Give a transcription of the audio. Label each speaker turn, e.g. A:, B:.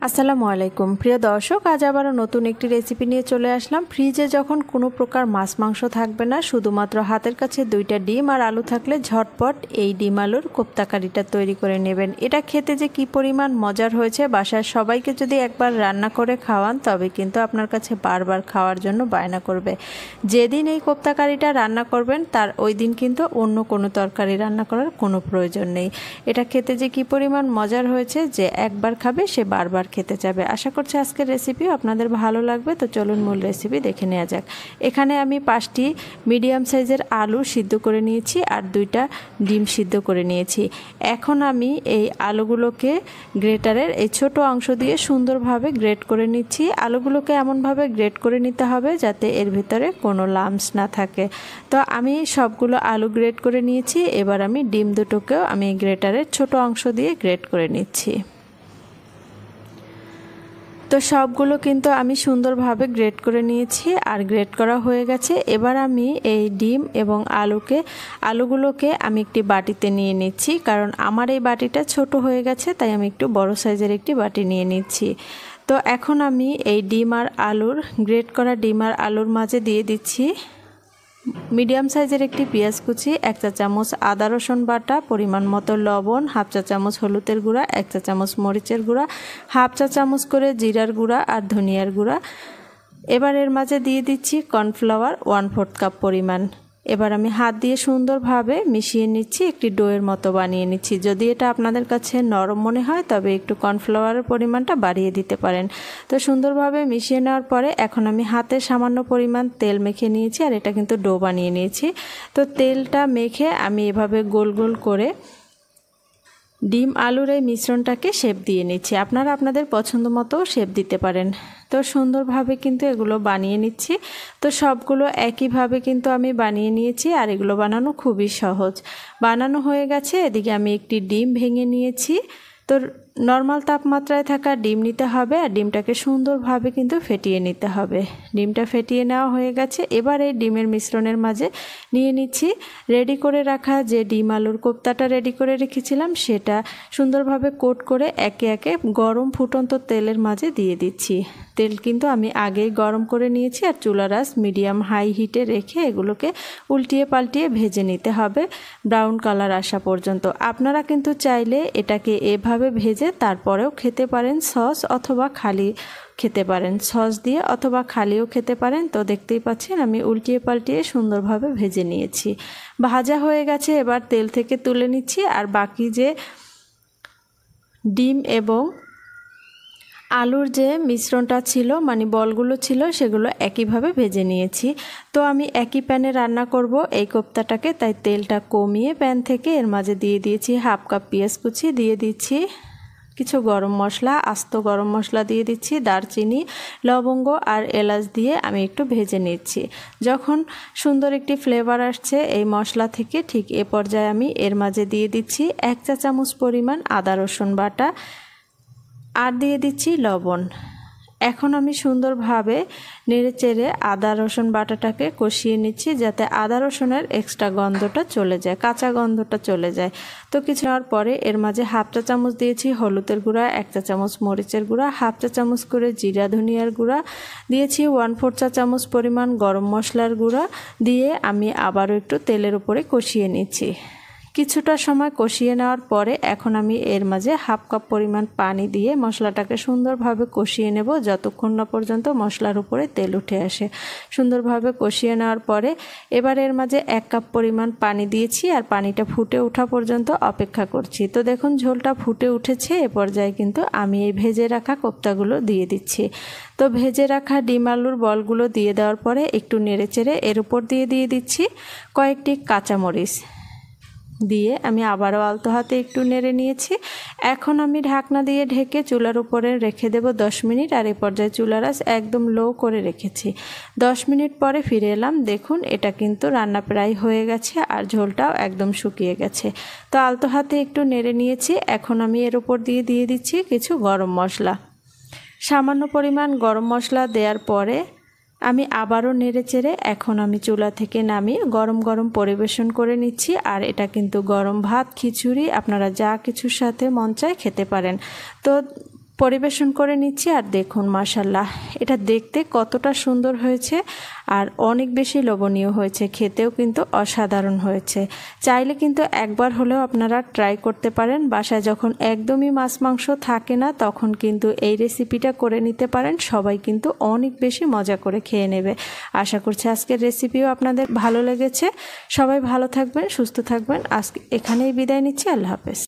A: আসসালামু আলাইকুম প্রিয় দর্শক, আজ আবারও নতুন একটি রেসিপি নিয়ে চলে আসলাম। ফ্রিজে যখন কোনো প্রকার মাছ মাংস থাকবে না, শুধুমাত্র হাতের কাছে 2টা ডিম আর আলু থাকলে ঝটপট এই ডিম আলুর কোপ্তা কারিটা তৈরি করে নেবেন। এটা খেতে যে কি পরিমাণ মজার হয়েছে, বাসার সবাইকে যদি একবার রান্না করে খাওয়ান তবে কিন্তু আপনার কাছে বারবার খাওয়ার জন্য বায়না করবে। যেদিন এই কোপ্তা কারিটা রান্না করবেন তার ওই দিন কিন্তু অন্য কোনো তরকারি রান্না করার কোনো প্রয়োজন নেই। এটা খেতে যে কি পরিমাণ মজার হয়েছে, যে একবার খাবে সে বারবার খেতে যাবে। আশা করছি আজকের রেসিপি আপনাদের ভালো লাগবে। তো চলুন মূল রেসিপি দেখে নেওয়া যাক। এখানে আমি 5টি মিডিয়াম সাইজের আলু সিদ্ধ করে নিয়েছি আর 2টা ডিম সিদ্ধ করে নিয়েছি। এখন আমি এই আলুগুলোকে গ্রেটারের এই ছোট অংশ দিয়ে সুন্দরভাবে গ্রেট করে নিচ্ছি। আলুগুলোকে এমনভাবে গ্রেট করে নিতে হবে যাতে এর ভিতরে কোনো লাম্পস না থাকে। তো আমি সবগুলো আলু গ্রেট করে নিয়েছি। এবার আমি ডিম দুটোকেও আমি গ্রেটারের ছোট অংশ দিয়ে গ্রেট করে নিচ্ছি। তো সবগুলো কিন্তু আমি সুন্দরভাবে গ্রেট করে নিয়েছি আর গ্রেট করা হয়ে গেছে। এবার আমি এই ডিম এবং আলুগুলোকে আমি একটি বাটিতে নিয়ে নিচ্ছি, কারণ আমার এই বাটিটা ছোট হয়ে গেছে, তাই আমি একটু বড় সাইজের একটি বাটি নিয়ে নিচ্ছি। তো এখন আমি এই গ্রেট করা ডিম আর আলুর মাঝে দিয়ে দিচ্ছি মিডিয়াম সাইজের একটি পেঁয়াজ কুচি, 1 চা চামচ আদা রসুন বাটা, পরিমাণ মতো লবণ, 1/2 চা চামচ হলুদের গুঁড়া, 1 চা চামচ মরিচের গুঁড়া, 1/2 চা চামচ করে জিরার গুঁড়া আর ধনিয়ার গুঁড়া। এবার এর মাঝে দিয়ে দিচ্ছি কর্নফ্লাওয়ার 1/4 কাপ পরিমাণ। এবার আমি হাত দিয়ে সুন্দরভাবে মিশিয়ে নিচ্ছি, একটি ডোয়ের মতো বানিয়ে নিচ্ছি। যদি এটা আপনাদের কাছে নরম মনে হয় তবে একটু কর্নফ্লাওয়ারের পরিমাণটা বাড়িয়ে দিতে পারেন। তো সুন্দরভাবে মিশিয়ে নেওয়ার পরে এখন আমি হাতে সামান্য পরিমাণ তেল মেখে নিয়েছি আর এটা কিন্তু ডো বানিয়ে নিয়েছি। তো তেলটা মেখে আমি এভাবে গোল গোল করে ডিম আলুর এই মিশ্রণটাকে শেপ দিয়ে নিচ্ছি। আপনারা আপনাদের পছন্দ মতো শেপ দিতে পারেন। তো সুন্দরভাবে কিন্তু এগুলো বানিয়ে নিচ্ছি। তো সবগুলো একইভাবে কিন্তু আমি বানিয়ে নিয়েছি আর এগুলো বানানো খুবই সহজ। বানানো হয়ে গেছে। এদিকে আমি একটি ডিম ভেঙে নিয়েছি। তো নর্মাল তাপমাত্রায় থাকা ডিম নিতে হবে আর ডিমটাকে সুন্দরভাবে কিন্তু ফেটিয়ে নিতে হবে। ডিমটা ফেটিয়ে নেওয়া হয়ে গেছে। এবার এই ডিমের মিশ্রণের মাঝে নিয়ে নিচ্ছি রেডি করে রাখা যে ডিম আলুর কোপ্তাটা রেডি করে রেখেছিলাম, সেটা সুন্দরভাবে কোট করে একে একে গরম ফুটন্ত তেলের মাঝে দিয়ে দিচ্ছি। তেল কিন্তু আমি আগেই গরম করে নিয়েছি আর চুলার আঁচ মিডিয়াম হাই হিটে রেখে এগুলোকে উল্টিয়ে পাল্টিয়ে ভেজে নিতে হবে ব্রাউন কালার আসা পর্যন্ত। আপনারা কিন্তু চাইলে এটাকে এভাবে ভেজে তারপরেও খেতে পারেন, সস অথবা খালি খেতে পারেন, সস দিয়ে অথবা খালিও খেতে পারেন। তো দেখতেই পাচ্ছেন আমি উল্টিয়ে পাল্টিয়ে সুন্দরভাবে ভেজে নিয়েছি। ভাজা হয়ে গেছে। এবার তেল থেকে তুলে নিচ্ছি আর বাকি যে ডিম এবং আলুর যে মিশ্রণটা ছিল, মানে বলগুলো ছিল, সেগুলো একইভাবে ভেজে নিয়েছি। তো আমি একই প্যানে রান্না করব এই কোপ্তাটাকে, তাই তেলটা কমিয়ে প্যান থেকে এর মাঝে দিয়ে দিয়েছি 1/2 কাপ পেঁয়াজ কুচি, দিয়ে দিচ্ছি কিছু গরম মশলা, আস্ত গরম মশলা দিয়ে দিচ্ছি, দারচিনি, লবঙ্গ আর এলাচ দিয়ে আমি একটু ভেজে নিচ্ছি। যখন সুন্দর একটি ফ্লেভার আসছে এই মশলা থেকে, ঠিক এ পর্যায়ে আমি এর মাঝে দিয়ে দিচ্ছি 1 চা চামচ পরিমাণ আদা রসুন বাটা আর দিয়ে দিচ্ছি লবণ। এখন আমি সুন্দরভাবে নেড়েচেড়ে আদা রসুন বাটাটাকে কষিয়ে নিচ্ছি, যাতে আদা রসুনের এক্সট্রা গন্ধটা চলে যায়, কাঁচা গন্ধটা চলে যায়। তো কিছু নেওয়ার পরে এর মাঝে 1/2 চা চামচ দিয়েছি হলুদের গুঁড়া, 1 চা চামচ মরিচের গুঁড়া, 1/2 চা চামচ করে জিরা ধনিয়ার গুঁড়া দিয়েছি, 1/4 চা চামচ পরিমাণ গরম মশলার গুঁড়া দিয়ে আমি আবারও একটু তেলের উপরে কষিয়ে নিচ্ছি। কিছুটা সময় কষিয়ে নেওয়ার পরে এখন আমি এর মাঝে 1/2 কাপ পরিমাণ পানি দিয়ে মশলাটাকে সুন্দরভাবে কষিয়ে নেব, যতক্ষণ না পর্যন্ত মশলার উপরে তেল উঠে আসে। সুন্দরভাবে কষিয়ে নেওয়ার পরে এবার এর মাঝে 1 কাপ পরিমাণ পানি দিয়েছি আর পানিটা ফুটে ওঠা পর্যন্ত অপেক্ষা করছি। তো দেখুন ঝোলটা ফুটে উঠেছে। এ পর্যায়ে কিন্তু আমি এই ভেজে রাখা কোপ্তাগুলো দিয়ে দিচ্ছি। তো ভেজে রাখা ডিম আলুর বলগুলো দিয়ে দেওয়ার পরে একটু নেড়েচেড়ে এর উপর দিয়ে দিচ্ছি কয়েকটি কাঁচামরিচ দিয়ে আমি আবারও আলতো হাতে একটু নেড়ে নিয়েছি। এখন আমি ঢাকনা দিয়ে ঢেকে চুলার উপরে রেখে দেব 10 মিনিট আর এই পর্যায়ে চুলার আঁচ একদম লো করে রেখেছি। 10 মিনিট পরে ফিরে এলাম। দেখুন এটা কিন্তু রান্না প্রায় হয়ে গেছে আর ঝোলটাও একদম শুকিয়ে গেছে। তো আলতো হাতে একটু নেড়ে নিয়েছি। এখন আমি এর উপর দিয়ে দিচ্ছি কিছু গরম মশলা। সামান্য পরিমাণ গরম মশলা দেওয়ার পরে আমি আবারও নেড়েচেড়ে এখন আমি চুলা থেকে নামিয়ে গরম গরম পরিবেশন করে নিচ্ছি। আর এটা কিন্তু গরম ভাত, খিচুড়ি, আপনারা যা কিছুর সাথে মন চায় খেতে পারেন। তো পরিবেশন করে নিচ্ছি। আর দেখুন মাশাল্লাহ, এটা দেখতে কতটা সুন্দর হয়েছে আর অনেক বেশি লোভনীয় হয়েছে, খেতেও কিন্তু অসাধারণ হয়েছে। চাইলে কিন্তু একবার হলেও আপনারা ট্রাই করতে পারেন। বাসায় যখন একদমই মাছ মাংস থাকে না তখন কিন্তু এই রেসিপিটা করে নিতে পারেন, সবাই কিন্তু অনেক বেশি মজা করে খেয়ে নেবে। আশা করছি আজকের রেসিপিও আপনাদের ভালো লেগেছে। সবাই ভালো থাকবেন, সুস্থ থাকবেন। আজকে এখানেই বিদায় নিচ্ছি। আল্লাহ হাফেজ।